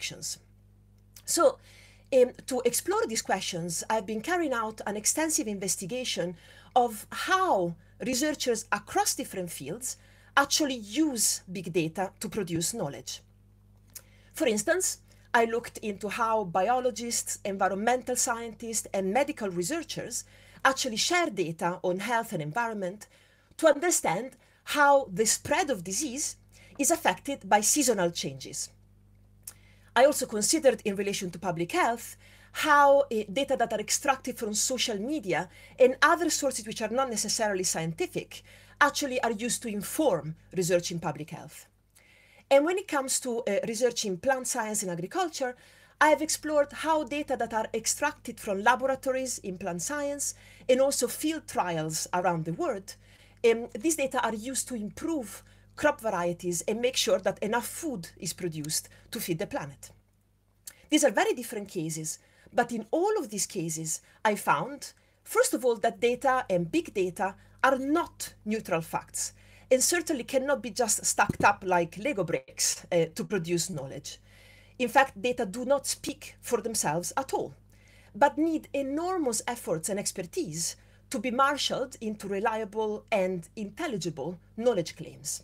interactions. So to explore these questions, I've been carrying out an extensive investigation of how researchers across different fields actually use big data to produce knowledge. For instance, I looked into how biologists, environmental scientists, and medical researchers actually share data on health and environment to understand how the spread of disease is affected by seasonal changes. I also considered, in relation to public health, how data that are extracted from social media and other sources which are not necessarily scientific actually are used to inform research in public health. And when it comes to research in plant science and agriculture, I have explored how data that are extracted from laboratories in plant science and also field trials around the world, these data are used to improve crop varieties and make sure that enough food is produced to feed the planet. These are very different cases, but in all of these cases, I found, first of all, that data and big data are not neutral facts, and certainly cannot be just stacked up like Lego bricks to produce knowledge. In fact, data do not speak for themselves at all, but need enormous efforts and expertise to be marshaled into reliable and intelligible knowledge claims.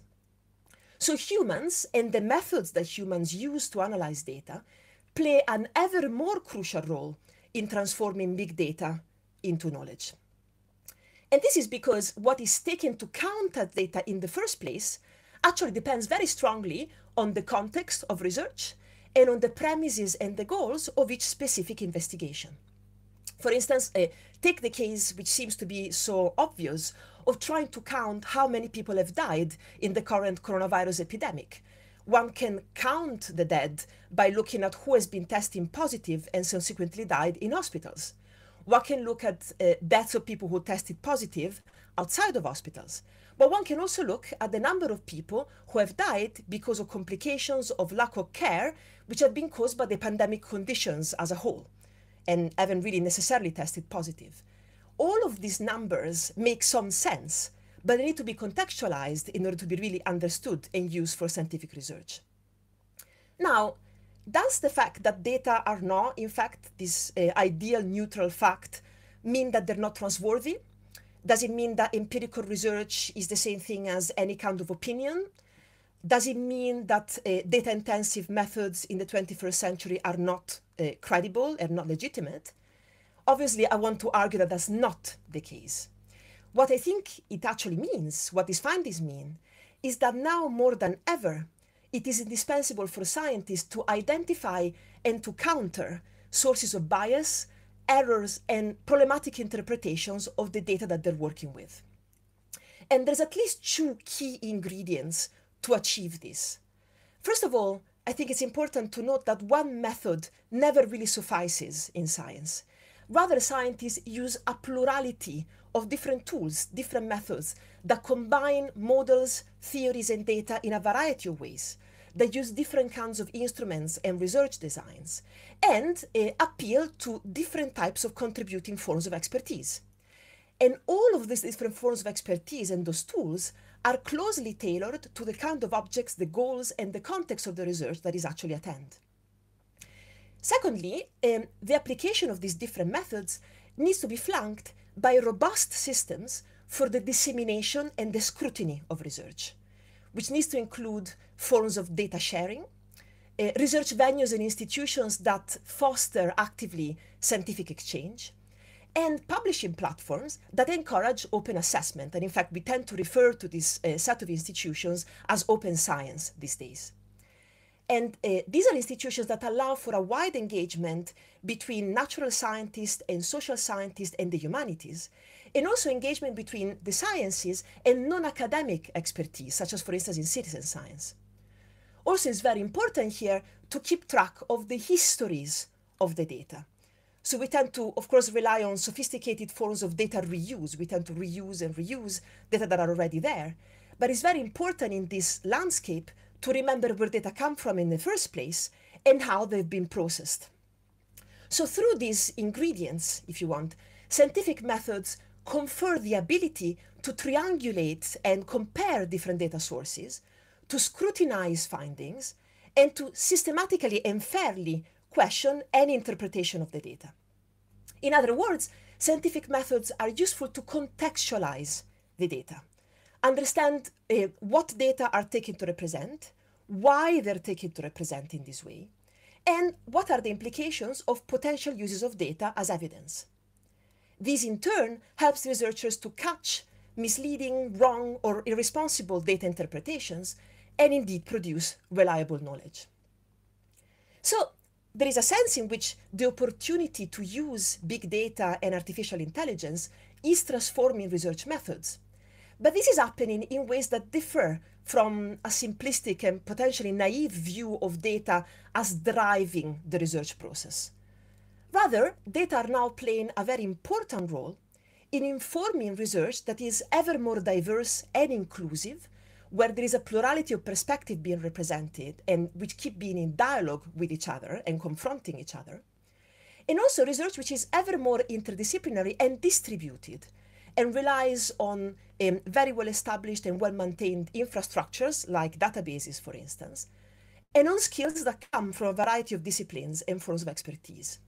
So humans and the methods that humans use to analyze data play an ever more crucial role in transforming big data into knowledge. And this is because what is taken to count as data in the first place actually depends very strongly on the context of research and on the premises and the goals of each specific investigation. For instance, take the case which seems to be so obvious of trying to count how many people have died in the current coronavirus epidemic. One can count the dead by looking at who has been testing positive and subsequently died in hospitals. One can look at deaths of people who tested positive outside of hospitals. But one can also look at the number of people who have died because of complications of lack of care, which have been caused by the pandemic conditions as a whole, and haven't really necessarily tested positive. All of these numbers make some sense, but they need to be contextualized in order to be really understood and used for scientific research. Now, does the fact that data are not, in fact, this ideal neutral fact mean that they're not trustworthy? Does it mean that empirical research is the same thing as any kind of opinion? Does it mean that data-intensive methods in the 21st century are not credible and not legitimate? Obviously, I want to argue that that's not the case. What I think it actually means, what these findings mean, is that now more than ever, it is indispensable for scientists to identify and to counter sources of bias, errors, and problematic interpretations of the data that they're working with. And there's at least two key ingredients to achieve this. First of all, I think it's important to note that one method never really suffices in science. Rather, scientists use a plurality of different tools, different methods that combine models, theories, and data in a variety of ways, that use different kinds of instruments and research designs, and appeal to different types of contributing forms of expertise. And all of these different forms of expertise and those tools are closely tailored to the kind of objects, the goals, and the context of the research that is actually at hand. Secondly, the application of these different methods needs to be flanked by robust systems for the dissemination and the scrutiny of research, which needs to include forms of data sharing, research venues and institutions that foster actively scientific exchange, and publishing platforms that encourage open assessment. And in fact, we tend to refer to this set of institutions as open science these days. And these are institutions that allow for a wide engagement between natural scientists and social scientists and the humanities, and also engagement between the sciences and non-academic expertise, such as, for instance, in citizen science. Also, it's very important here to keep track of the histories of the data. So we tend to, of course, rely on sophisticated forms of data reuse. We tend to reuse and reuse data that are already there. But it's very important in this landscape to remember where data come from in the first place and how they've been processed. So through these ingredients, if you want, scientific methods confer the ability to triangulate and compare different data sources, to scrutinize findings, and to systematically and fairly question any interpretation of the data. In other words, scientific methods are useful to contextualize the data, understand what data are taken to represent, why they're taken to represent in this way, and what are the implications of potential uses of data as evidence. This in turn helps researchers to catch misleading, wrong, or irresponsible data interpretations and indeed produce reliable knowledge. So there is a sense in which the opportunity to use big data and artificial intelligence is transforming research methods. But this is happening in ways that differ from a simplistic and potentially naive view of data as driving the research process. Rather, data are now playing a very important role in informing research that is ever more diverse and inclusive, where there is a plurality of perspective being represented and which keep being in dialogue with each other and confronting each other. And also research which is ever more interdisciplinary and distributed and relies on very well established and well maintained infrastructures like databases, for instance, and on skills that come from a variety of disciplines and forms of expertise.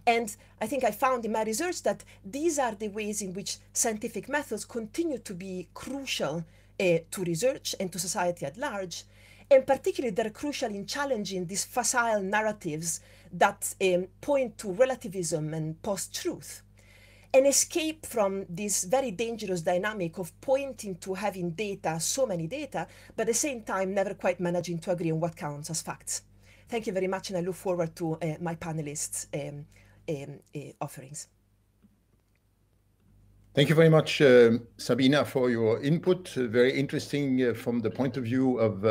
And I think I found in my research that these are the ways in which scientific methods continue to be crucial to research and to society at large. And particularly, they're crucial in challenging these facile narratives that point to relativism and post-truth. An escape from this very dangerous dynamic of pointing to having data, so many data, but at the same time never quite managing to agree on what counts as facts. Thank you very much, and I look forward to my panelists' offerings. Thank you very much, Sabina, for your input. Very interesting from the point of view of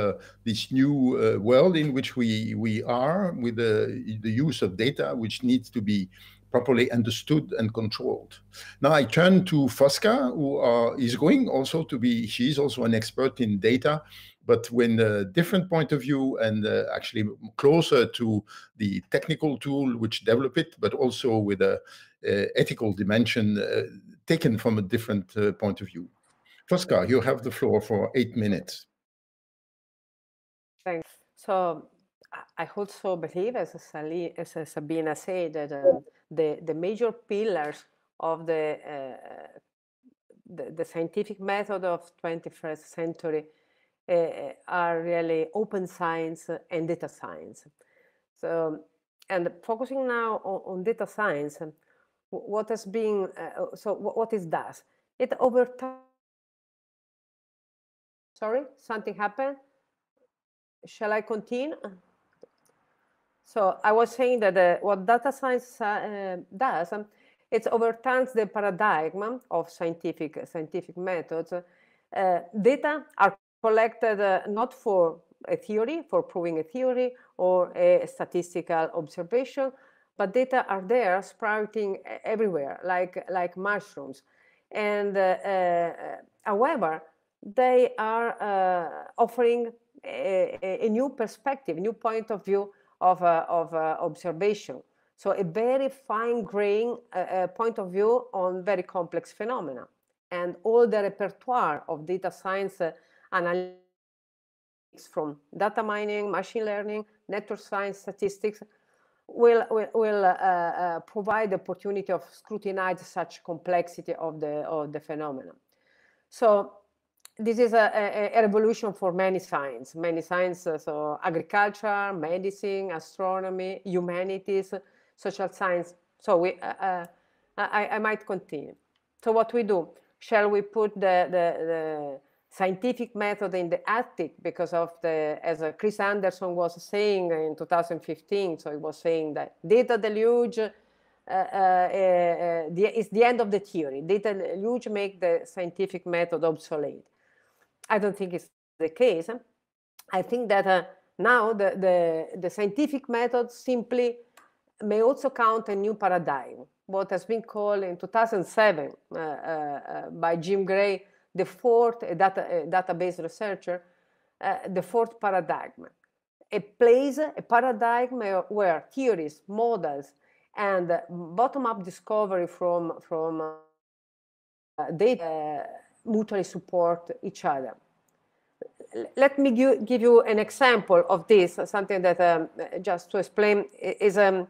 this new world in which we are with the use of data, which needs to be properly understood and controlled. Now I turn to Fosca, who is going also to be, she's also an expert in data, but with a different point of view and actually closer to the technical tool which develop it, but also with a ethical dimension taken from a different point of view. Fosca, you have the floor for 8 minutes. Thanks. So I also believe, as Sabina said, that the major pillars of the scientific method of 21st century are really open science and data science. So, and focusing now on data science, what has been, what it does? It over time, sorry, something happened? Shall I continue? So I was saying that what data science does, it overturns the paradigm of scientific methods. Data are collected not for a theory, for proving a theory or a statistical observation, but data are there sprouting everywhere, like mushrooms. And however, they are offering a new perspective, new point of view of observation. So a very fine-grained point of view on very complex phenomena. And all the repertoire of data science analytics, from data mining, machine learning, network science, statistics, will provide the opportunity of scrutinize such complexity of the phenomena. So this is a revolution for many sciences, so agriculture, medicine, astronomy, humanities, social science. So I might continue. So what we do? Shall we put the scientific method in the attic because of as Chris Anderson was saying in 2015, so he was saying that data deluge is the end of the theory. Data deluge make the scientific method obsolete. I don't think it's the case. I think that now the scientific method simply may also count a new paradigm, what has been called in 2007 by Jim Gray, the fourth database researcher, the fourth paradigm. A paradigm where theories, models, and bottom-up discovery from data mutually support each other. let me give you an example of this, something that just to explain is the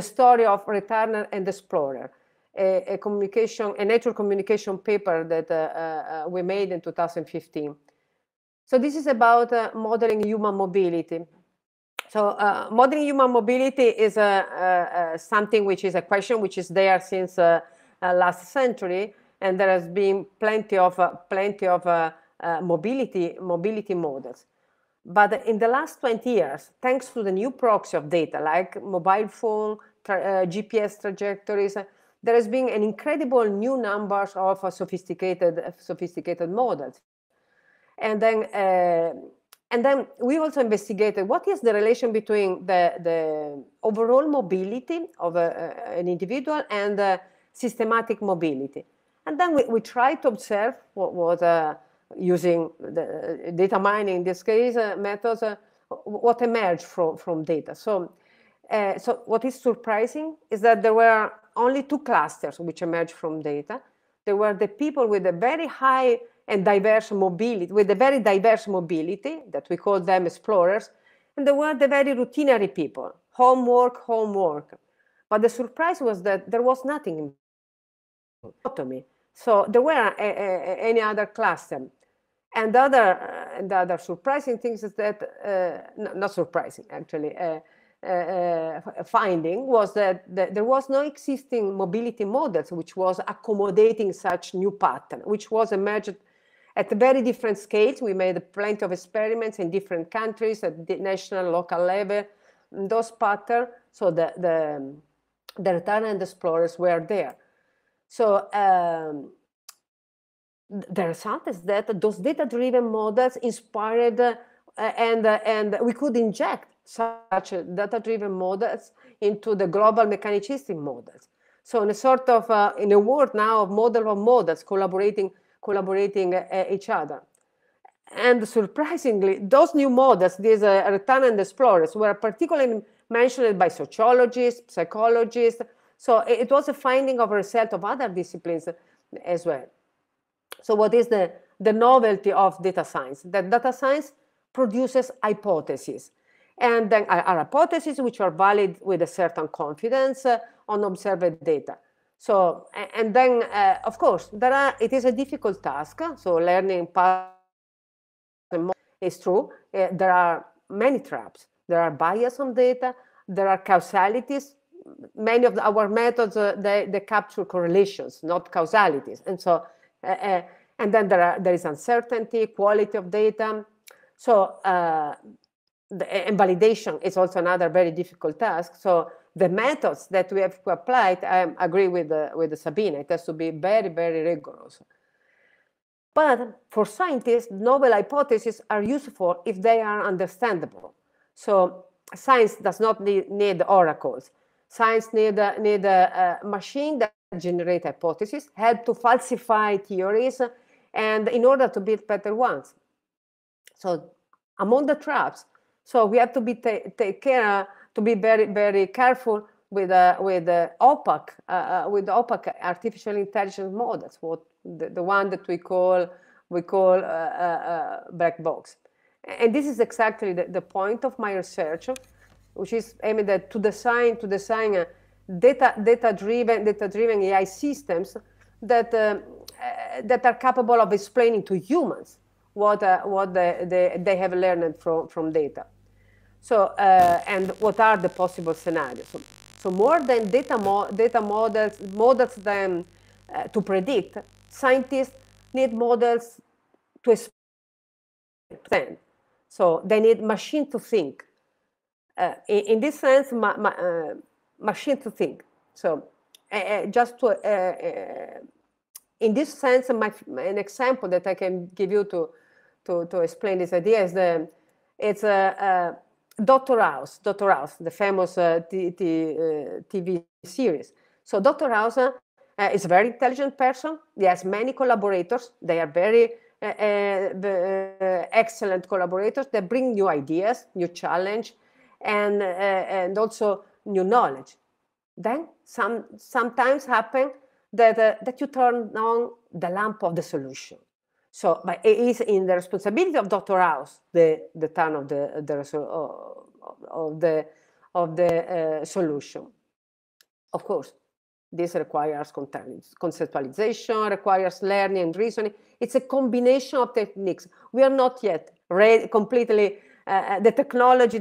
story of Returner and Explorer, a Nature Communication paper that we made in 2015. So this is about modeling human mobility. So modeling human mobility is something which is a question which is there since last century, and there has been plenty of mobility models. But in the last 20 years, thanks to the new proxy of data like mobile phone, GPS trajectories, there has been an incredible new numbers of sophisticated models. And then we also investigated what is the relation between the overall mobility of an individual and systematic mobility. And then we tried to observe what was using the data mining, in this case, methods, what emerged from data. So what is surprising is that there were only two clusters which emerged from data. There were the people with a very high and diverse mobility, with a very diverse mobility, that we call them explorers, and there were the very routinary people, homework. But the surprise was that there was nothing in autonomy. So there were any other cluster. And the other surprising things is that, not surprising actually, finding was that there was no existing mobility models which was accommodating such new pattern, which was emerged at very different scales. We made plenty of experiments in different countries at the national, local level. Those patterns, so the Returner and Explorers were there. So the result is that those data-driven models inspired, and we could inject such data-driven models into the global mechanicistic models. So in a sort of, in a world now of models collaborating each other. And surprisingly, those new models, these Returner and Explorers, were particularly mentioned by sociologists, psychologists. So it was a finding of a result of other disciplines as well. So what is the novelty of data science? That data science produces hypotheses. And then are hypotheses which are valid with a certain confidence on observed data. So, and then, of course, it is a difficult task. So learning is true. There are many traps. There are bias on data. There are causalities. Many of our methods, they capture correlations, not causalities. And so, and then there is uncertainty, quality of data. So, and validation is also another very difficult task. So the methods that we have to apply, I agree with Sabina, it has to be very, very rigorous. But for scientists, novel hypotheses are useful if they are understandable. So science does not need oracles. Science need a machine that generate hypotheses, help to falsify theories, and in order to build better ones. So among the traps, so we have to be take care to be very, very careful with opaque artificial intelligence models, the one that we call black box. And this is exactly the point of my research, which is aimed at to design data-driven AI systems that are capable of explaining to humans what they have learned from data. So and what are the possible scenarios? So more than data models than to predict, scientists need models to explain. So they need machine to think. In this sense, machine to think. So just to, in this sense, an example that I can give you to explain this idea is it's Dr. House, the famous TV series. So Dr. House is a very intelligent person. He has many collaborators. They are very excellent collaborators that bring new ideas, new challenge, and also new knowledge. Then sometimes happen that you turn on the lamp of the solution. So, but it is in the responsibility of Dr. House the turn of the solution. Of course, this requires conceptualization, requires learning and reasoning. It's a combination of techniques. We are not yet ready completely. The technology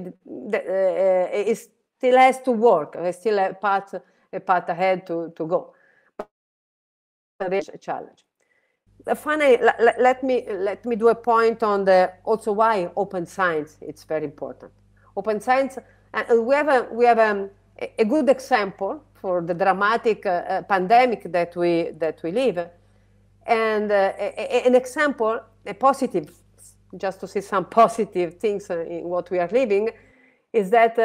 is still has to work. There's still a path ahead to go. But it's a challenge. Finally, let me do a point on also why open science is very important. Open science, and we have a good example for the dramatic pandemic that we live, and an example, a positive, just to see some positive things in what we are living, is that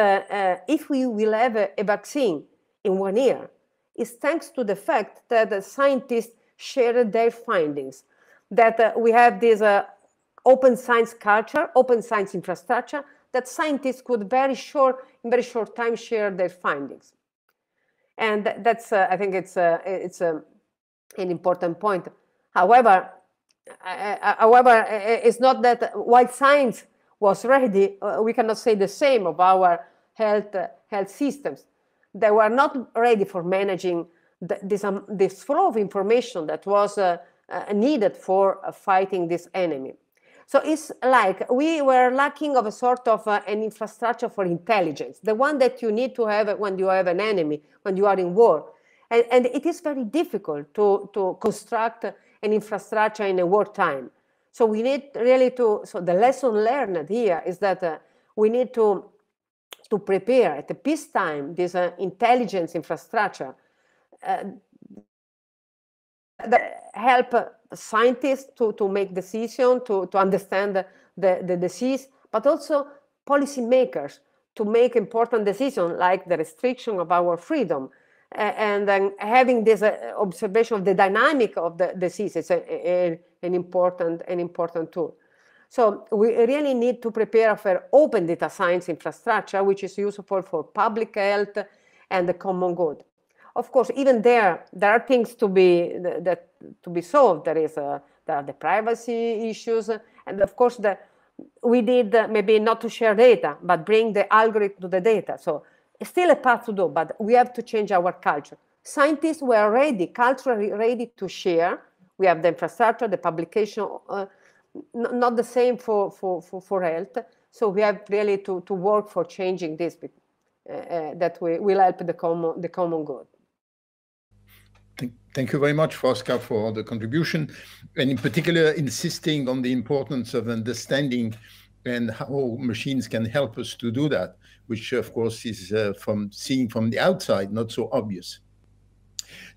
if we will have a vaccine in 1 year, it's thanks to the fact that the scientists shared their findings, that we have this open science culture, open science infrastructure, that scientists could in very short time share their findings. And that's, I think it's an important point. However, it's not that while science was ready, we cannot say the same of our health systems. They were not ready for managing this flow of information that was needed for fighting this enemy. So it's like we were lacking of a sort of an infrastructure for intelligence, the one that you need to have when you have an enemy, when you are in war. And it is very difficult to construct an infrastructure in a wartime. So we need really so the lesson learned here is that we need to prepare at the peacetime this intelligence infrastructure that help scientists to make decisions, to understand the disease, but also policymakers to make important decisions like the restriction of our freedom. And then having this observation of the dynamic of the disease is an important tool. So we really need to prepare for open data science infrastructure, which is useful for public health and the common good. Of course, even there are things to be solved. There are the privacy issues, and of course, we need maybe not to share data, but bring the algorithm to the data. So it's still a path to do, but we have to change our culture. Scientists were ready, culturally ready to share. We have the infrastructure, the publication, not the same for health. So we have really to work for changing this, that will help the common good. Thank you very much, Fosca, for the contribution, and in particular, insisting on the importance of understanding and how machines can help us to do that, which, of course, is from seeing from the outside, not so obvious.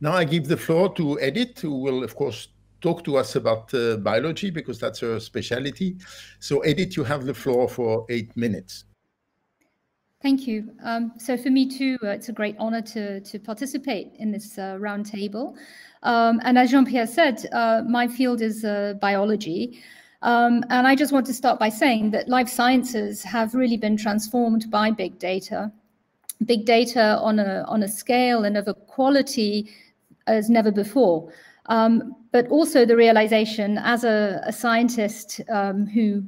Now I give the floor to Edith, who will, of course, talk to us about biology, because that's her specialty. So, Edith, you have the floor for 8 minutes. Thank you. So for me too, it's a great honor to participate in this roundtable. And as Jean-Pierre said, my field is biology. And I just want to start by saying that life sciences have really been transformed by big data. Big data on a scale and of a quality as never before. But also the realization as a scientist who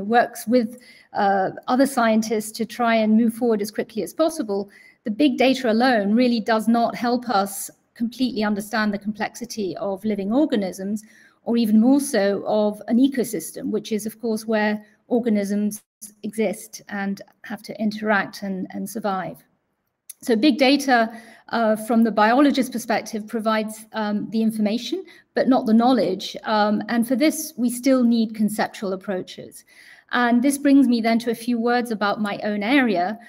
works with other scientists to try and move forward as quickly as possible, the big data alone really does not help us completely understand the complexity of living organisms, or even more so of an ecosystem, which is, of course, where organisms exist and have to interact and survive. So big data, from the biologist's perspective, provides the information, but not the knowledge. And for this, we still need conceptual approaches. And this brings me then to a few words about my own area,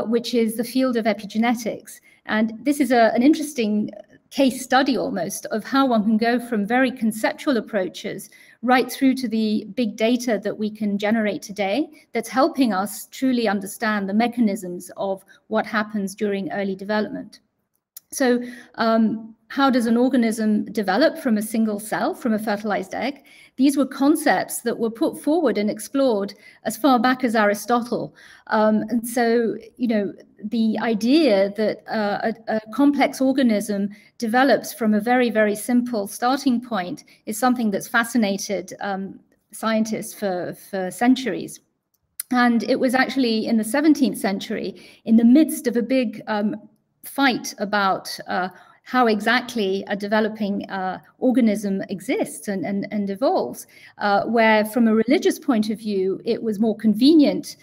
which is the field of epigenetics. And this is an interesting case study almost of how one can go from very conceptual approaches right through to the big data that we can generate today that's helping us truly understand the mechanisms of what happens during early development. So how does an organism develop from a single cell, from a fertilized egg? These were concepts that were put forward and explored as far back as Aristotle. And so, you know, the idea that a complex organism develops from a very, very simple starting point is something that's fascinated scientists for centuries. And it was actually in the 17th century, in the midst of a big fight about how exactly a developing organism exists and evolves, where from a religious point of view, it was more convenient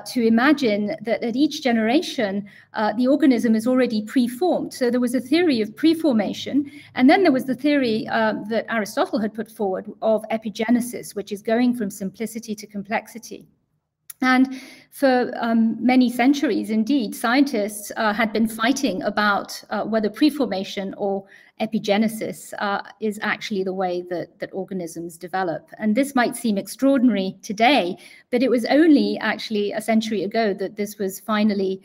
to imagine that at each generation, the organism is already preformed. So there was a theory of preformation, and then there was the theory that Aristotle had put forward of epigenesis, which is going from simplicity to complexity. And for many centuries, indeed, scientists had been fighting about whether preformation or epigenesis is actually the way that organisms develop. And this might seem extraordinary today, but it was only actually a century ago that this was finally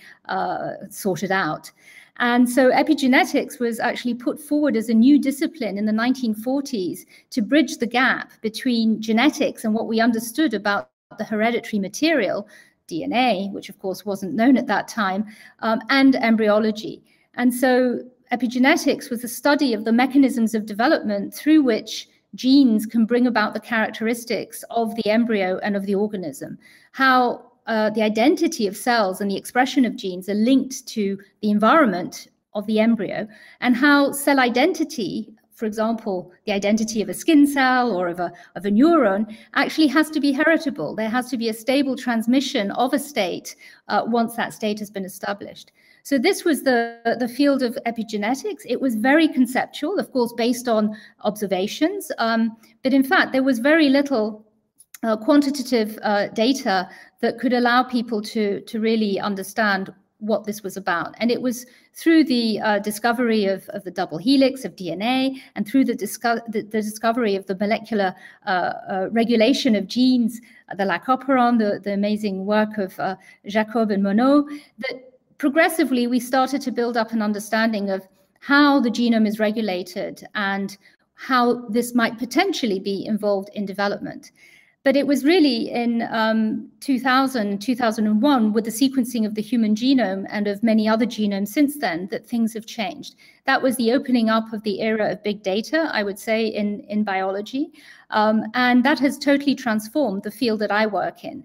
sorted out. And so epigenetics was actually put forward as a new discipline in the 1940s to bridge the gap between genetics and what we understood about the hereditary material, DNA, which of course wasn't known at that time, and embryology. And so epigenetics was the study of the mechanisms of development through which genes can bring about the characteristics of the embryo and of the organism, how the identity of cells and the expression of genes are linked to the environment of the embryo, and how cell identity, for example, the identity of a skin cell or of a neuron, actually has to be heritable. There has to be a stable transmission of a state once that state has been established. So this was the field of epigenetics. It was very conceptual, of course, based on observations. But in fact, there was very little quantitative data that could allow people to really understand what this was about. And it was through the discovery of the double helix of DNA and through the discovery of the molecular regulation of genes, the lycopyron, the amazing work of Jacob and Monod, that progressively we started to build up an understanding of how the genome is regulated and how this might potentially be involved in development. But it was really in 2000, 2001, with the sequencing of the human genome and of many other genomes since then, that things have changed. That was the opening up of the era of big data, I would say, in biology. And that has totally transformed the field that I work in.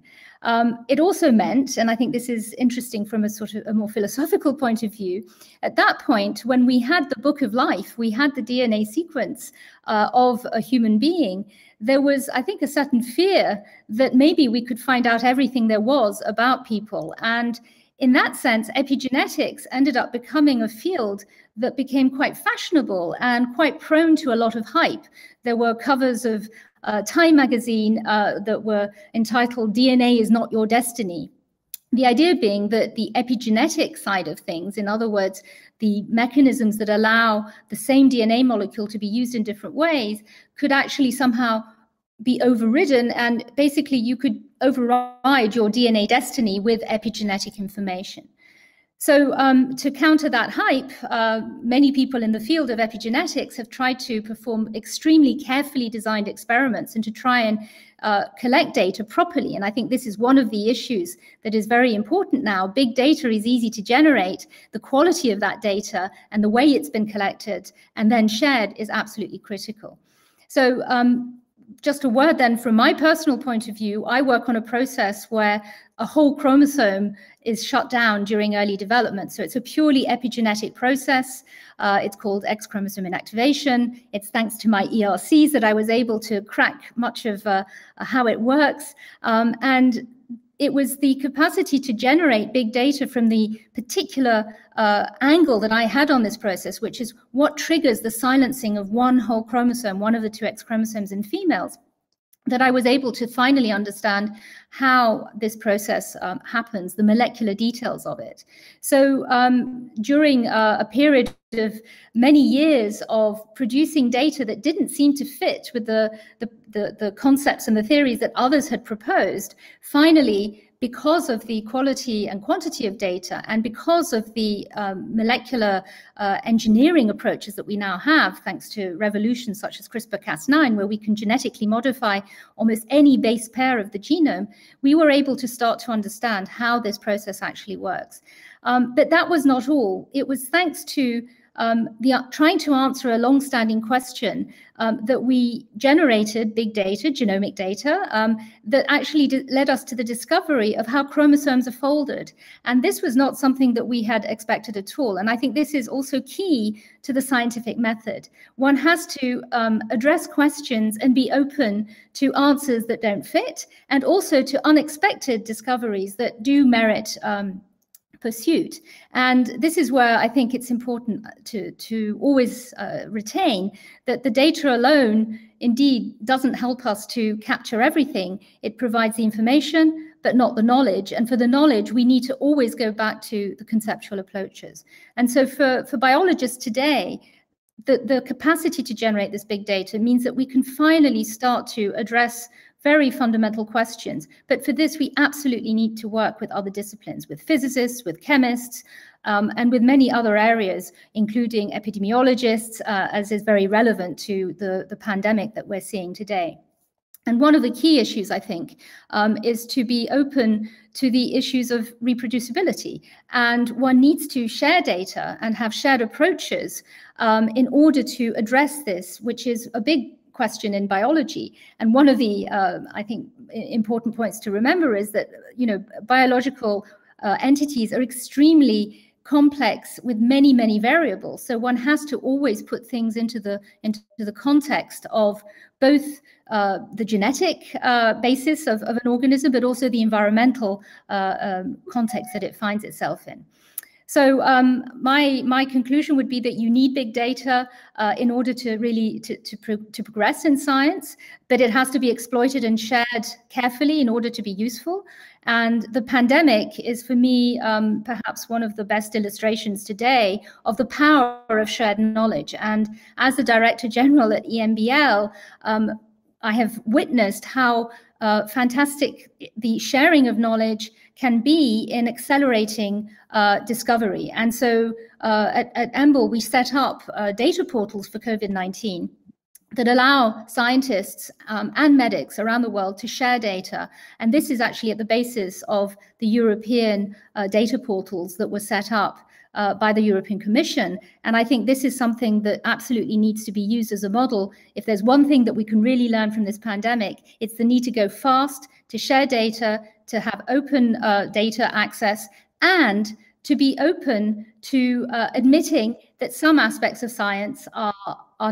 It also meant, and I think this is interesting from a sort of a more philosophical point of view, at that point, when we had the book of life, we had the DNA sequence of a human being, there was, I think, a certain fear that maybe we could find out everything there was about people. And in that sense, epigenetics ended up becoming a field that became quite fashionable and quite prone to a lot of hype. There were covers of Time magazine that were entitled "DNA is not your destiny." The idea being that the epigenetic side of things, in other words, the mechanisms that allow the same DNA molecule to be used in different ways, could actually somehow be overridden, and basically you could override your DNA destiny with epigenetic information. So to counter that hype, many people in the field of epigenetics have tried to perform extremely carefully designed experiments and to try and collect data properly. And I think this is one of the issues that is very important now. Big data is easy to generate. The quality of that data and the way it's been collected and then shared is absolutely critical. So just a word then, from my personal point of view, I work on a process where a whole chromosome is shut down during early development. So it's a purely epigenetic process. It's called X chromosome inactivation. It's thanks to my ERCs that I was able to crack much of how it works. And it was the capacity to generate big data from the particular angle that I had on this process, which is what triggers the silencing of one whole chromosome, one of the two X chromosomes in females, that I was able to finally understand how this process happens, the molecular details of it. So during a period of many years of producing data that didn't seem to fit with the concepts and the theories that others had proposed, finally because of the quality and quantity of data, and because of the molecular engineering approaches that we now have, thanks to revolutions such as CRISPR-Cas9, where we can genetically modify almost any base pair of the genome, we were able to start to understand how this process actually works. But that was not all. It was thanks to trying to answer a long-standing question that we generated big data, genomic data, that actually led us to the discovery of how chromosomes are folded. And this was not something that we had expected at all. And I think this is also key to the scientific method. One has to address questions and be open to answers that don't fit, and also to unexpected discoveries that do merit pursuit. And this is where I think it's important to always retain that the data alone indeed doesn't help us to capture everything. It provides the information, but not the knowledge. And for the knowledge, we need to always go back to the conceptual approaches. And so for biologists today, the capacity to generate this big data means that we can finally start to address very fundamental questions. But for this, we absolutely need to work with other disciplines, with physicists, with chemists, and with many other areas, including epidemiologists, as is very relevant to the pandemic that we're seeing today. And one of the key issues, I think, is to be open to the issues of reproducibility. And one needs to share data and have shared approaches in order to address this, which is a big question in biology. And one of the, I think, important points to remember is that, biological entities are extremely complex with many, many variables. So one has to always put things into the context of both the genetic basis of an organism, but also the environmental context that it finds itself in. So my conclusion would be that you need big data in order to really to progress in science, but it has to be exploited and shared carefully in order to be useful. And the pandemic is, for me, perhaps one of the best illustrations today of the power of shared knowledge. And as the Director General at EMBL, I have witnessed how fantastic the sharing of knowledge can be in accelerating discovery. And so at EMBL, we set up data portals for COVID-19 that allow scientists and medics around the world to share data. And this is actually at the basis of the European data portals that were set up by the European Commission. And I think this is something that absolutely needs to be used as a model. If there's one thing that we can really learn from this pandemic, it's the need to go fast, to share data, to have open data access, and to be open to admitting that some aspects of science are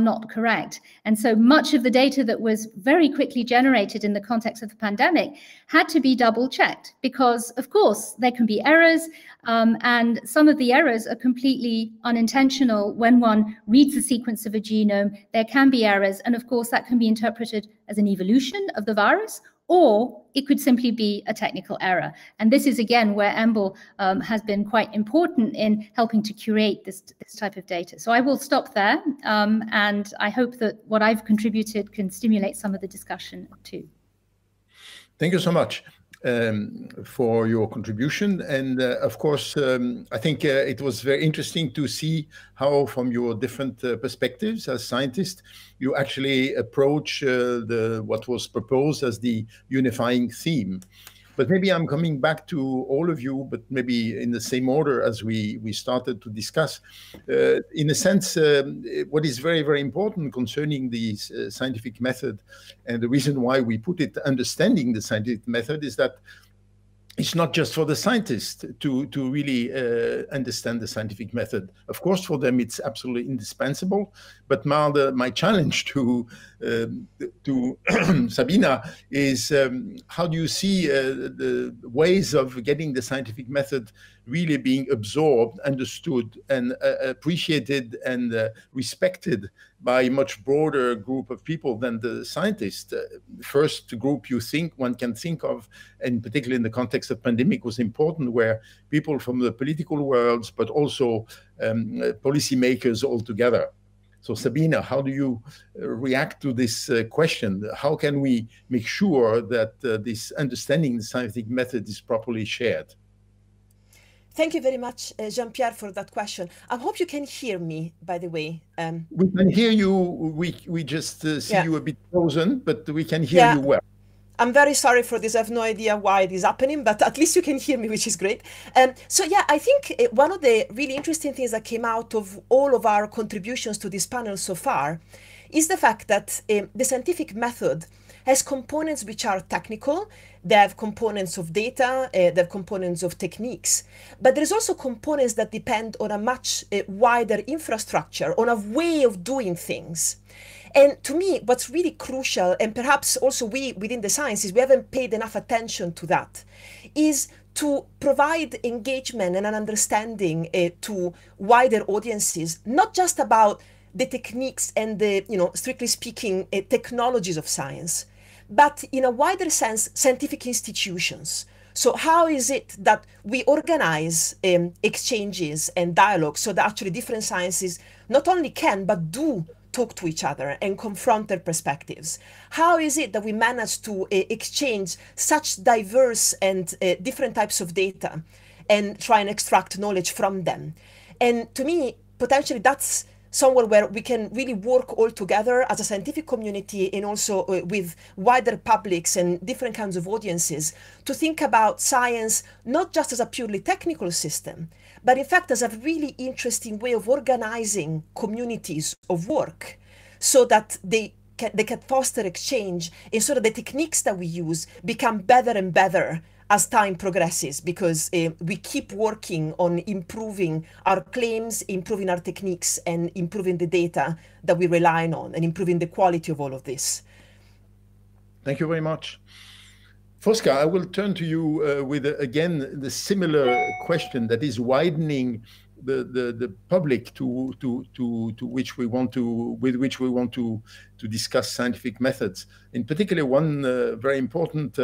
not correct. And so much of the data that was very quickly generated in the context of the pandemic had to be double checked because, of course, there can be errors, and some of the errors are completely unintentional. When one reads the sequence of a genome, there can be errors, and of course that can be interpreted as an evolution of the virus, or it could simply be a technical error. And this is, again, where EMBL has been quite important in helping to curate this type of data. So I will stop there, and I hope that what I've contributed can stimulate some of the discussion too. Thank you so much for your contribution. And of course, I think it was very interesting to see how, from your different perspectives as scientists, you actually approach what was proposed as the unifying theme. But maybe I'm coming back to all of you, but maybe in the same order as we started to discuss. In a sense, what is very, very important concerning the scientific method, and the reason why we put it understanding the scientific method, is that it's not just for the scientists to really understand the scientific method. Of course, for them, it's absolutely indispensable. But my challenge to Sabina is how do you see the ways of getting the scientific method really being absorbed, understood, and appreciated and respected by a much broader group of people than the scientists? First group one can think of, and particularly in the context of pandemic, was important, where people from the political worlds, but also policymakers all together. So Sabina, how do you react to this question? How can we make sure that this understanding the scientific method is properly shared? Thank you very much, Jean-Pierre, for that question. I hope you can hear me, by the way. We can hear you. We just see you a bit frozen, but we can hear you well. I'm very sorry for this. I have no idea why it is happening, but at least you can hear me, which is great. So yeah, I think one of the really interesting things that came out of all of our contributions to this panel so far is the fact that the scientific method has components which are technical. They have components of data, they have components of techniques, but there's also components that depend on a much wider infrastructure, on a way of doing things. And to me, what's really crucial, and perhaps also we within the sciences, we haven't paid enough attention to that, is to provide engagement and an understanding to wider audiences, not just about the techniques and the, strictly speaking, technologies of science, but in a wider sense, scientific institutions. So how is it that we organize exchanges and dialogues so that actually different sciences not only can, but do talk to each other and confront their perspectives? How is it that we manage to exchange such diverse and different types of data and try and extract knowledge from them? And to me, potentially that's somewhere where we can really work all together as a scientific community and also with wider publics and different kinds of audiences to think about science not just as a purely technical system, but in fact as a really interesting way of organizing communities of work so that they can foster exchange and so that the techniques that we use become better and better as time progresses, because we keep working on improving our claims, improving our techniques, and improving the data that we rely on, and improving the quality of all of this. Thank you very much. Fosca, I will turn to you with, again, the similar question that is widening the public with which we want to discuss scientific methods. In particular, one very important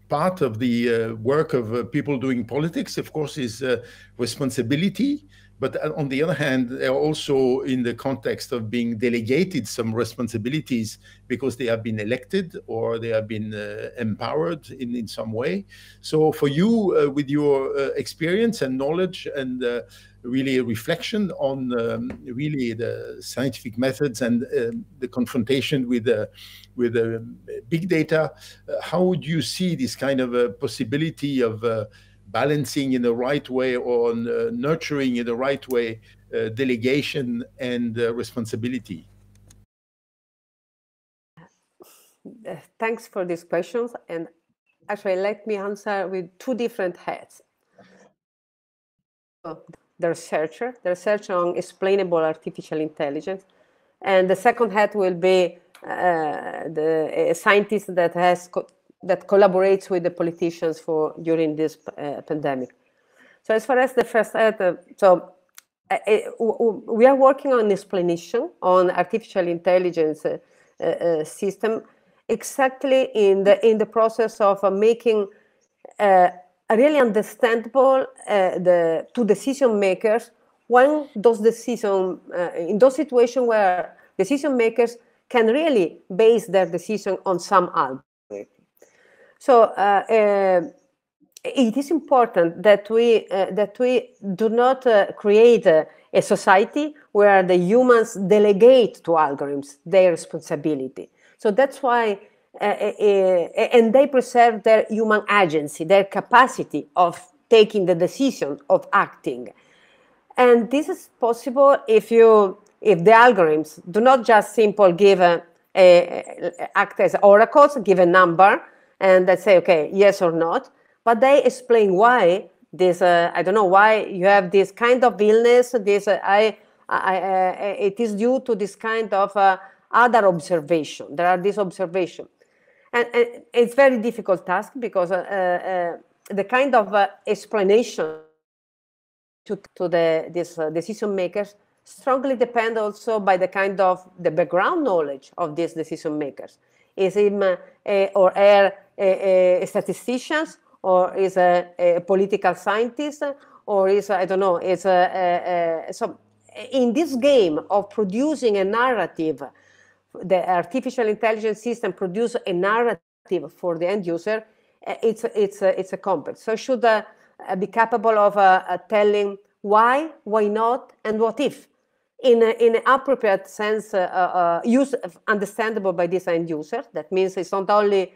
part of the work of people doing politics, of course, is responsibility. But on the other hand, they're also in the context of being delegated some responsibilities because they have been elected or they have been empowered in some way. So for you, with your experience and knowledge and really a reflection on really the scientific methods and the confrontation with big data, how would you see this kind of a possibility of balancing in the right way or nurturing in the right way delegation and responsibility? Thanks for these questions. And actually, let me answer with two different hats. The researcher on explainable artificial intelligence. And the second hat will be the scientist that collaborates with the politicians during this pandemic. So as far as the first hat, we are working on explanation on artificial intelligence system, exactly in the process of making really understandable to decision makers when those decisions, in those situations where decision makers can really base their decision on some algorithm. So it is important that we do not create a society where the humans delegate to algorithms their responsibility. So that's why, and they preserve their human agency, their capacity of taking the decision of acting. And this is possible if the algorithms do not just simply give act as oracles, give a number, and they say, okay, yes or not, but they explain why this, I don't know, why you have this kind of illness, this, it is due to this kind of other observation. There are these observations. And it's very difficult task because the kind of explanation to these decision makers strongly depend also by the kind of the background knowledge of these decision makers. Is him or her statisticians, or is a political scientist, or is, I don't know, is so in this game of producing a narrative, the artificial intelligence system produce a narrative for the end user. It's a complex. So it should be capable of telling why not, and what if, in an appropriate sense, understandable by this end user. That means it's not only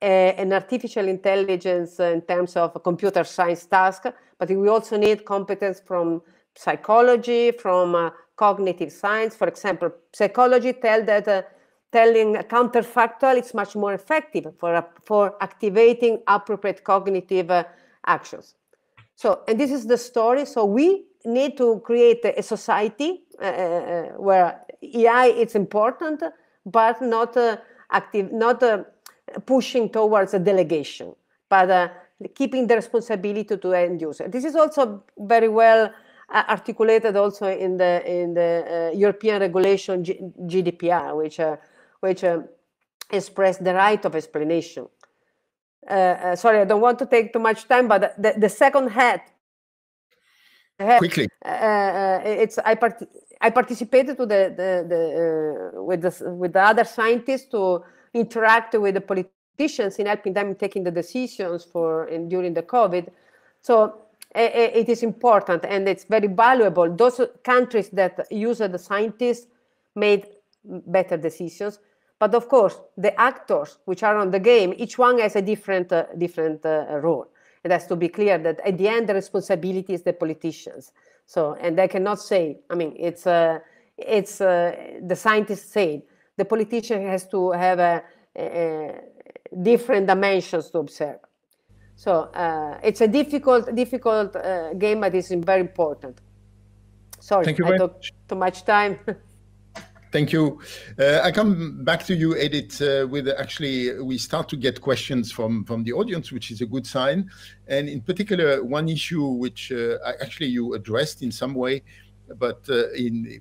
an artificial intelligence in terms of a computer science task, but we also need competence from psychology, from cognitive science. For example, psychology tells that telling counterfactual is much more effective for activating appropriate cognitive actions. So, and this is the story. So we need to create a society where AI is important, but not pushing towards a delegation, but keeping the responsibility to end user. This is also very well articulated also in the European regulation GDPR, which expressed the right of explanation. Sorry, I don't want to take too much time, but the second head. Quickly. I participated to with the other scientists to interact with the politicians in helping them taking the decisions during the COVID. So it is important and it's very valuable. Those countries that use the scientists made better decisions. But of course, the actors which are on the game, each one has a different role. It has to be clear that at the end, the responsibility is the politicians. So, and they cannot say, I mean, it's the scientists say, the politician has to have different dimensions to observe. So it's a difficult game, but it's very important. Sorry, Thank you I took too much time. Thank you. I come back to you, Edith, with actually, we start to get questions from the audience, which is a good sign. And in particular, one issue which actually you addressed in some way, but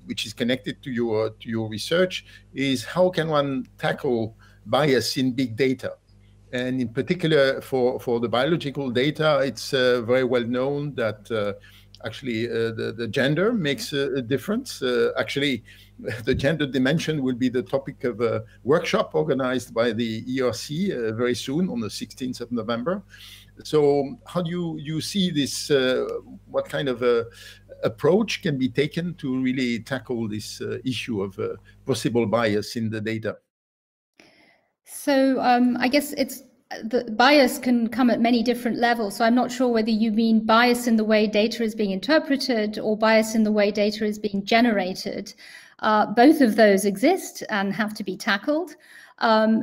which is connected to your research, is how can one tackle bias in big data? And in particular, for the biological data, it's very well known that actually the gender makes a difference. Actually, the gender dimension will be the topic of a workshop organized by the ERC very soon on the 16th of November. So how do you see this, what kind of approach can be taken to really tackle this issue of possible bias in the data? So I guess the bias can come at many different levels. So I'm not sure whether you mean bias in the way data is being interpreted or bias in the way data is being generated. Both of those exist and have to be tackled.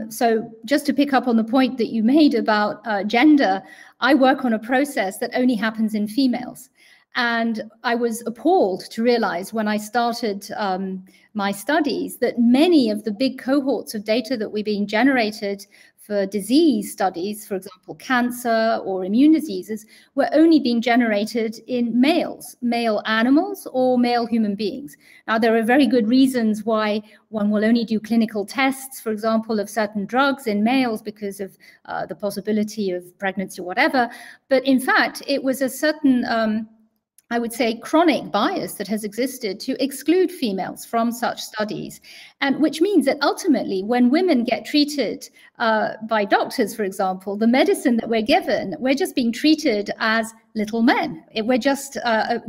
So just to pick up on the point that you made about gender, I work on a process that only happens in females. And I was appalled to realize when I started my studies that many of the big cohorts of data that were being generated for disease studies, for example, cancer or immune diseases, were only being generated in male animals or male human beings. Now, there are very good reasons why one will only do clinical tests, for example, of certain drugs in males because of the possibility of pregnancy or whatever. But in fact, it was a certain I would say, chronic bias that has existed to exclude females from such studies. And which means that ultimately, when women get treated by doctors, for example, the medicine that we're given, we're just being treated as little men. We're just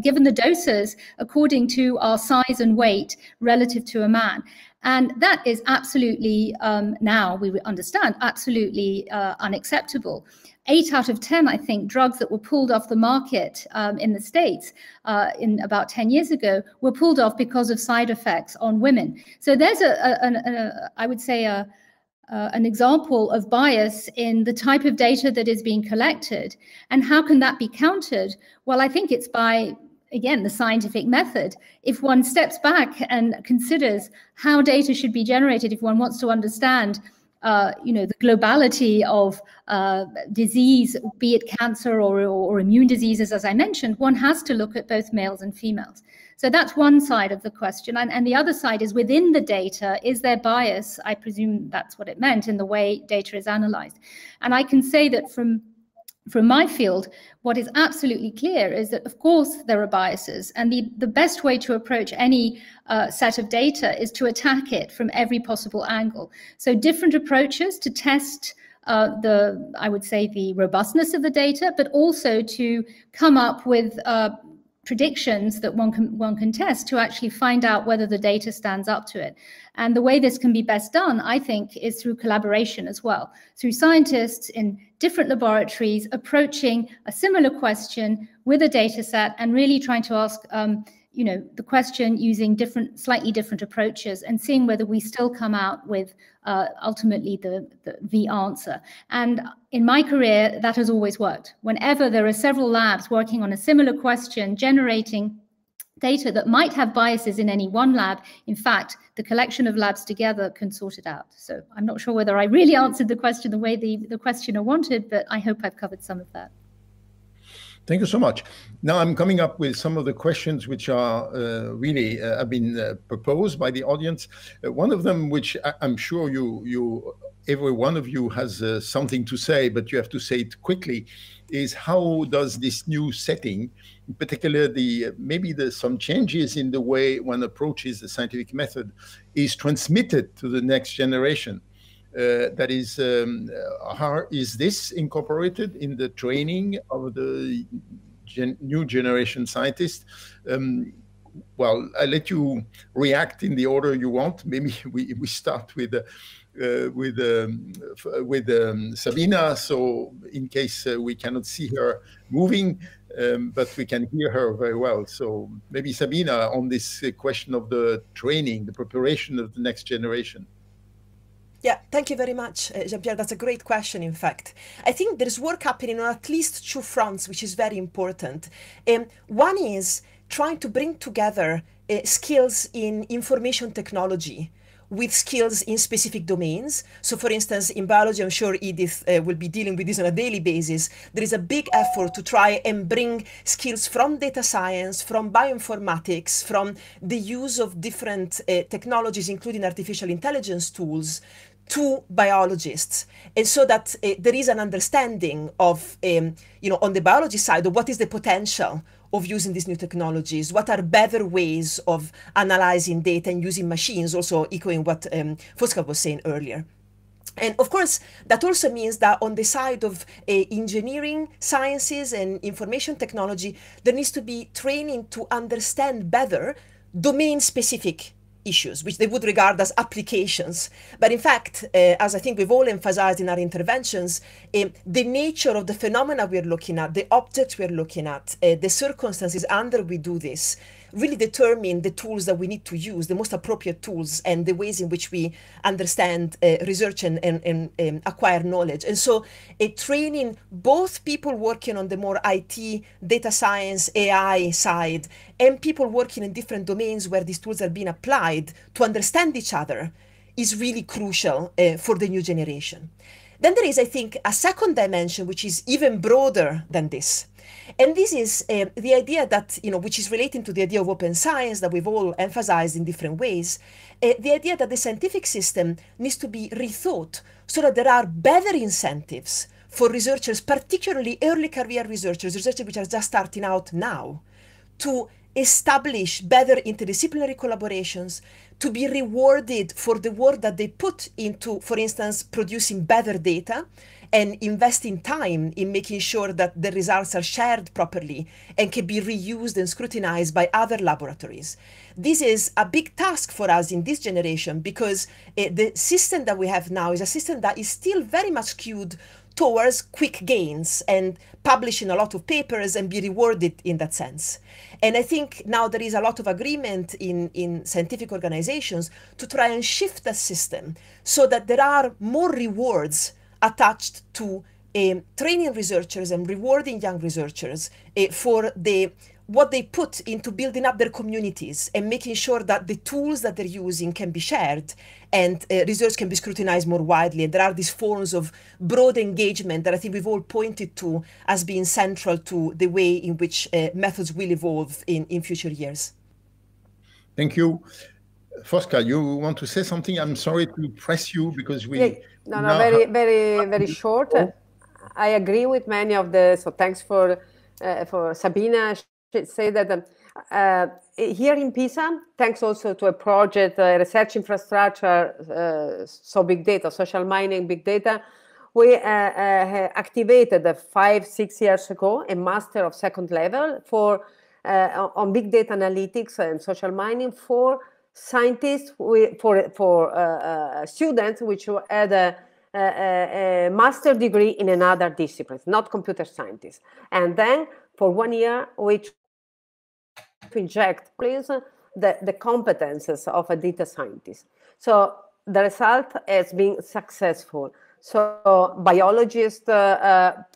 given the doses according to our size and weight relative to a man. And that is absolutely, now we understand, absolutely unacceptable. 8 out of 10, I think, drugs that were pulled off the market in the States in about 10 years ago were pulled off because of side effects on women. So there's I would say, an example of bias in the type of data that is being collected. And how can that be countered? Well, I think it's by, again, the scientific method. If one steps back and considers how data should be generated, if one wants to understand the globality of disease, be it cancer or immune diseases, as I mentioned, one has to look at both males and females. So that's one side of the question. And the other side is within the data, is there bias? I presume that's what it meant in the way data is analyzed. And I can say that from from my field, what is absolutely clear is that, of course, there are biases, and the best way to approach any set of data is to attack it from every possible angle. So different approaches to test I would say, the robustness of the data, but also to come up with predictions that one can test to actually find out whether the data stands up to it. And the way this can be best done, I think, is through collaboration as well, through scientists in different laboratories approaching a similar question with a data set and really trying to ask the question using slightly different approaches and seeing whether we still come out with ultimately the answer. And in my career, that has always worked. Whenever there are several labs working on a similar question, generating data that might have biases in any one lab, in fact, the collection of labs together can sort it out. So I'm not sure whether I really answered the question the way the questioner wanted, but I hope I've covered some of that. Thank you so much. Now I'm coming up with some of the questions which are really have been proposed by the audience. One of them, which I'm sure every one of you has something to say, but you have to say it quickly, is how does this new setting, in particular maybe there's some changes in the way one approaches the scientific method, is transmitted to the next generation? That is, how is this incorporated in the training of the new generation scientists? Well, I'll let you react in the order you want. Maybe we start with Sabina. So in case we cannot see her moving, but we can hear her very well. So maybe Sabina on this question of the training, the preparation of the next generation. Yeah, thank you very much, Jean-Pierre. That's a great question, in fact. I think there's work happening on at least two fronts, which is very important. One is trying to bring together skills in information technology with skills in specific domains. So for instance, in biology, I'm sure Edith will be dealing with this on a daily basis. There is a big effort to try and bring skills from data science, from bioinformatics, from the use of different technologies, including artificial intelligence tools, to biologists. And so that there is an understanding of, on the biology side, of what is the potential of using these new technologies, what are better ways of analyzing data and using machines, also echoing what Fosca was saying earlier. And of course, that also means that on the side of engineering sciences and information technology, there needs to be training to understand better domain-specific issues, which they would regard as applications. But in fact, as I think we've all emphasized in our interventions, the nature of the phenomena we're looking at, the objects we're looking at, the circumstances under we do this, really determine the tools that we need to use, the most appropriate tools, and the ways in which we understand research and acquire knowledge. And so training both people working on the more IT, data science, AI side, and people working in different domains where these tools are being applied to understand each other is really crucial for the new generation. Then there is, I think, a second dimension, which is even broader than this. And this is the idea that, which is relating to the idea of open science that we've all emphasized in different ways, the idea that the scientific system needs to be rethought so that there are better incentives for researchers, particularly early career researchers which are just starting out now, to establish better interdisciplinary collaborations, to be rewarded for the work that they put into, for instance, producing better data, and investing time in making sure that the results are shared properly and can be reused and scrutinized by other laboratories. This is a big task for us in this generation because the system that we have now is a system that is still very much skewed towards quick gains and publishing a lot of papers and be rewarded in that sense. And I think now there is a lot of agreement in scientific organizations to try and shift the system so that there are more rewards attached to training researchers and rewarding young researchers for what they put into building up their communities and making sure that the tools that they're using can be shared and research can be scrutinized more widely. And there are these forms of broad engagement that I think we've all pointed to as being central to the way in which methods will evolve in future years. Thank you. Fosca, you want to say something? I'm sorry to press you because we... No, very short. I agree with many of the, so thanks for Sabina. She say that here in Pisa, thanks also to a project, research infrastructure, so big data, social mining, big data, we activated 5-6 years ago a master of second level for on big data analytics and social mining for scientists, for students which had a master degree in another discipline, not computer scientists. And then for 1 year, we inject please the competences of a data scientist. So the result has been successful. So biologists,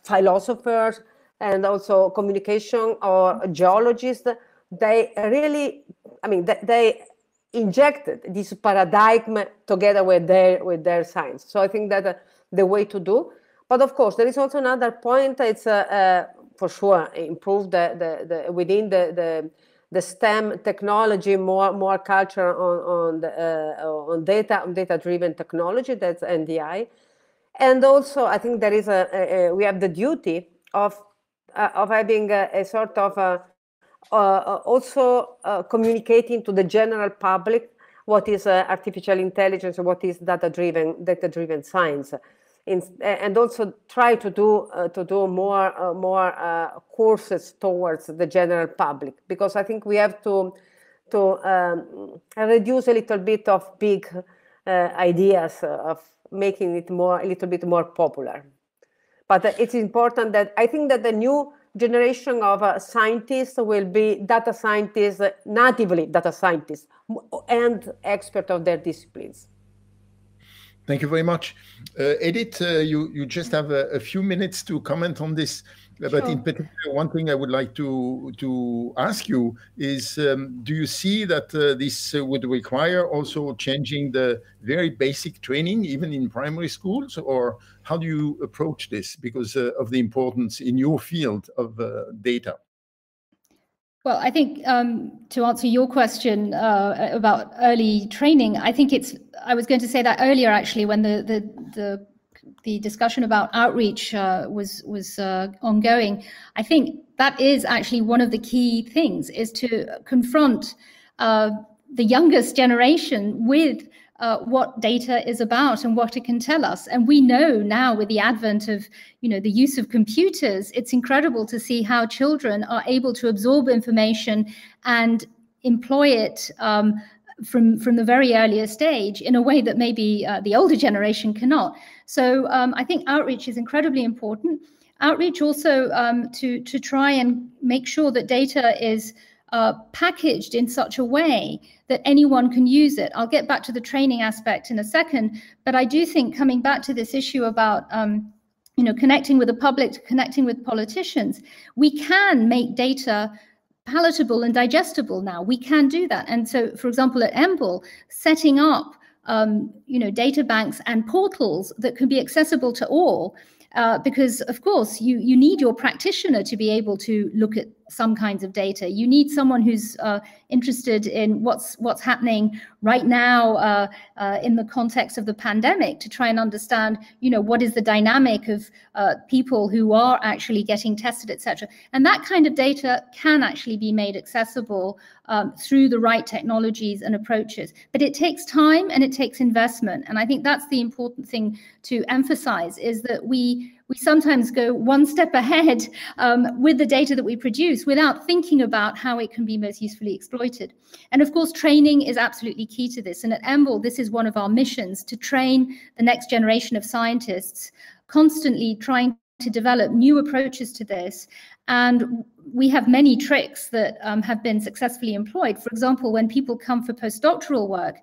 philosophers, and also communication or geologists, they really, I mean, they injected this paradigm together with their science. So I think that the way to do. But of course, there is also another point. It's for sure improve within the STEM technology, more culture on data-driven technology. That's NDI, and also I think there is we have the duty of having a sort of also communicating to the general public what is artificial intelligence, what is data-driven science, and also try to do more courses towards the general public, because I think we have to reduce a little bit of big ideas of making it a little bit more popular. But it's important that I think that the new generation of scientists will be data scientists, natively data scientists, and experts of their disciplines. Thank you very much. Edith, you just have a few minutes to comment on this. But in particular, one thing I would like to ask you is, do you see that this would require also changing the very basic training, even in primary schools? Or how do you approach this because of the importance in your field of data? Well, I think to answer your question about early training, I think I was going to say that earlier, actually, when the discussion about outreach was ongoing. I think that is actually one of the key things, is to confront the youngest generation with what data is about and what it can tell us. And we know now, with the advent of the use of computers, it's incredible to see how children are able to absorb information and employ it from the very earliest stage in a way that maybe the older generation cannot. So I think outreach is incredibly important. Outreach also to try and make sure that data is packaged in such a way that anyone can use it. I'll get back to the training aspect in a second, but I do think, coming back to this issue about connecting with the public, connecting with politicians, we can make data palatable and digestible now. We can do that. And so, for example, at EMBL, setting up data banks and portals that can be accessible to all, because of course you need your practitioner to be able to look at some kinds of data. You need someone who's interested in what's happening right now in the context of the pandemic, to try and understand, what is the dynamic of people who are actually getting tested, etc. And that kind of data can actually be made accessible through the right technologies and approaches. But it takes time and it takes investment. And I think that's the important thing to emphasize, is that we sometimes go one step ahead with the data that we produce without thinking about how it can be most usefully exploited. And of course, training is absolutely key to this. And at EMBL, this is one of our missions, to train the next generation of scientists, constantly trying to develop new approaches to this. And we have many tricks that have been successfully employed. For example, when people come for postdoctoral work,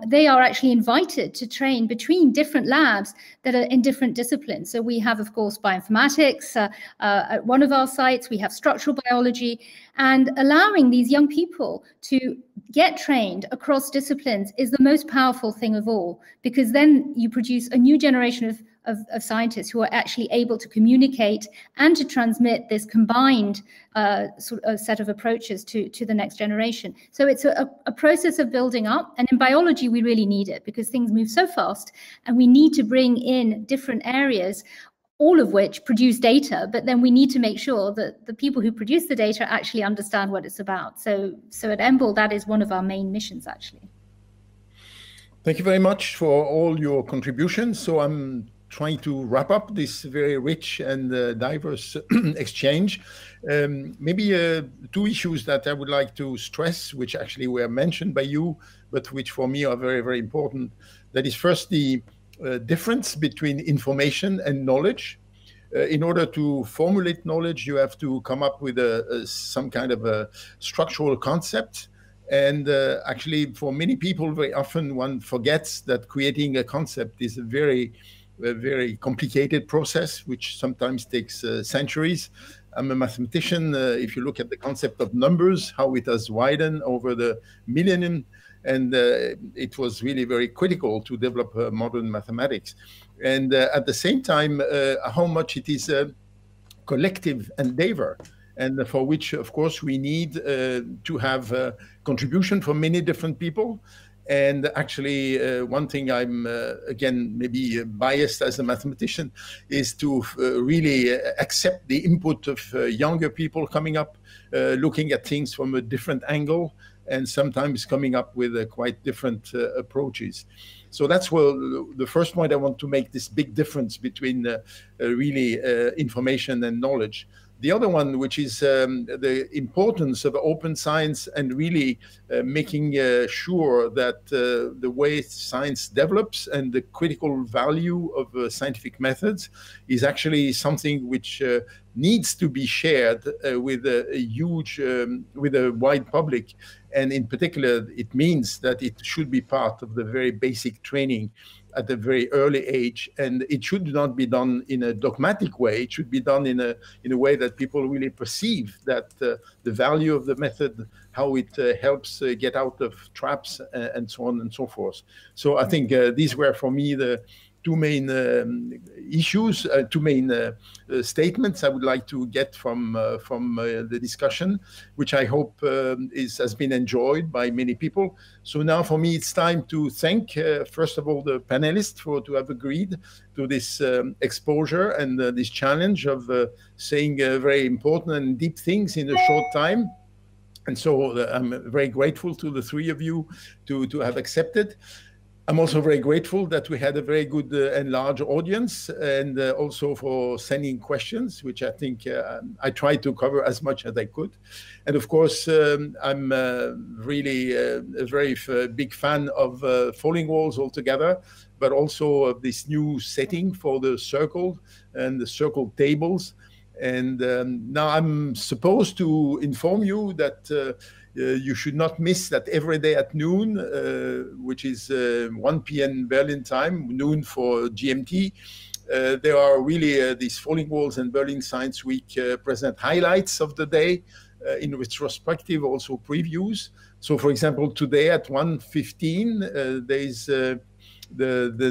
they are actually invited to train between different labs that are in different disciplines. So we have, of course, bioinformatics at one of our sites. We have structural biology, and allowing these young people to get trained across disciplines is the most powerful thing of all, because then you produce a new generation of scientists who are actually able to communicate and to transmit this combined sort of set of approaches to the next generation. So it's a process of building up. And in biology, we really need it, because things move so fast and we need to bring in different areas all of which produce data, but then we need to make sure that the people who produce the data actually understand what it's about. So at EMBL, that is one of our main missions, actually. Thank you very much for all your contributions. So I'm trying to wrap up this very rich and diverse exchange. Maybe two issues that I would like to stress, which actually were mentioned by you, but which for me are very, very important. That is first the difference between information and knowledge. In order to formulate knowledge, you have to come up with some kind of a structural concept. And actually, for many people, very often one forgets that creating a concept is a very complicated process, which sometimes takes centuries. I'm a mathematician. If you look at the concept of numbers, how it has widened over the millennium, and it was really very critical to develop modern mathematics. And at the same time, how much it is a collective endeavor, and for which, of course, we need to have contribution from many different people. And actually, one thing I'm, again, maybe biased as a mathematician, is to really accept the input of younger people coming up, looking at things from a different angle, and sometimes coming up with quite different approaches. So that's the first point I want to make, this big difference between really information and knowledge. The other one, which is the importance of open science and really making sure that the way science develops and the critical value of scientific methods is actually something which needs to be shared with with a wide public. And in particular, it means that it should be part of the very basic training at a very early age, and it should not be done in a dogmatic way. It should be done in a way that people really perceive that the value of the method, how it helps get out of traps, and so on and so forth. So I think these were for me the two main issues, two main statements I would like to get from the discussion, which I hope has been enjoyed by many people. So now for me, it's time to thank, first of all, the panelists to have agreed to this exposure and this challenge of saying very important and deep things in a short time. And so I'm very grateful to the three of you to have accepted. I'm also very grateful that we had a very good and large audience, and also for sending questions, which I think I tried to cover as much as I could. And of course, I'm really a very big fan of Falling Walls altogether, but also of this new setting for the circle and the circle tables. And now I'm supposed to inform you that you should not miss that every day at noon, which is 1 p.m. Berlin time, noon for GMT. There are really these Falling Walls and Berlin Science Week present highlights of the day, in retrospective, also previews. So, for example, today at 1:15, there is the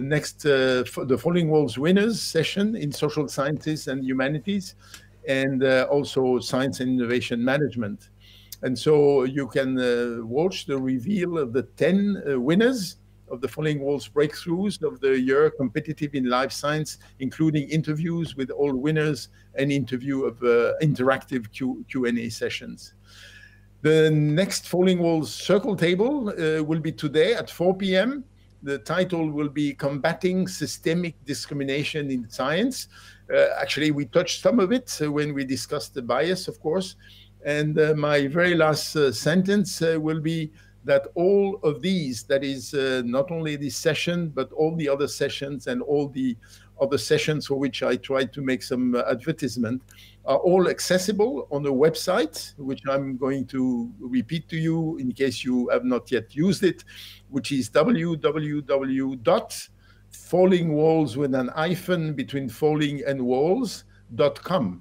next the Falling Walls winners session in social sciences and humanities, and also science and innovation management. And so you can watch the reveal of the 10 winners of the Falling Walls Breakthroughs of the Year Competitive in Life Science, including interviews with all winners and interview of interactive Q&A sessions. The next Falling Walls Circle Table will be today at 4 p.m. The title will be Combating Systemic Discrimination in Science. Actually, we touched some of it when we discussed the bias, of course. And my very last sentence will be that all of these, that is not only this session, but all the other sessions and all the other sessions for which I tried to make some advertisement, are all accessible on the website, which I'm going to repeat to you in case you have not yet used it, which is www.fallingwalls with an hyphen between falling and walls.com.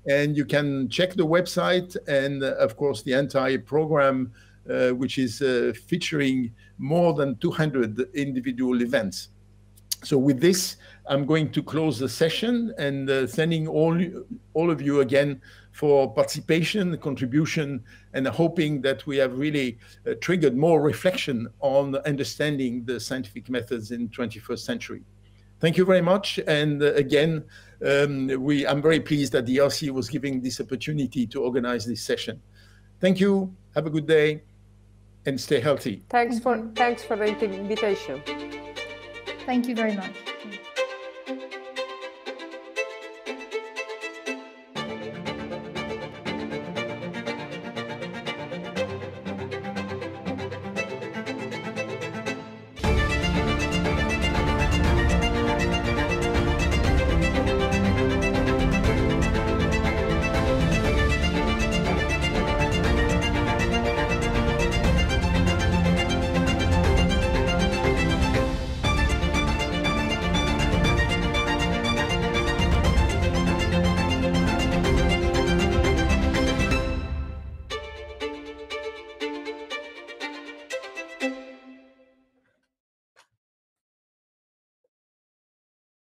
And you can check the website and, of course, the entire program, which is featuring more than 200 individual events. So with this, I'm going to close the session and thanking all of you again for participation, contribution, and hoping that we have really triggered more reflection on understanding the scientific methods in the 21st century. Thank you very much. And again, I'm very pleased that the ERC was giving this opportunity to organize this session. Thank you. Have a good day and stay healthy. Thanks for the invitation. Thank you very much.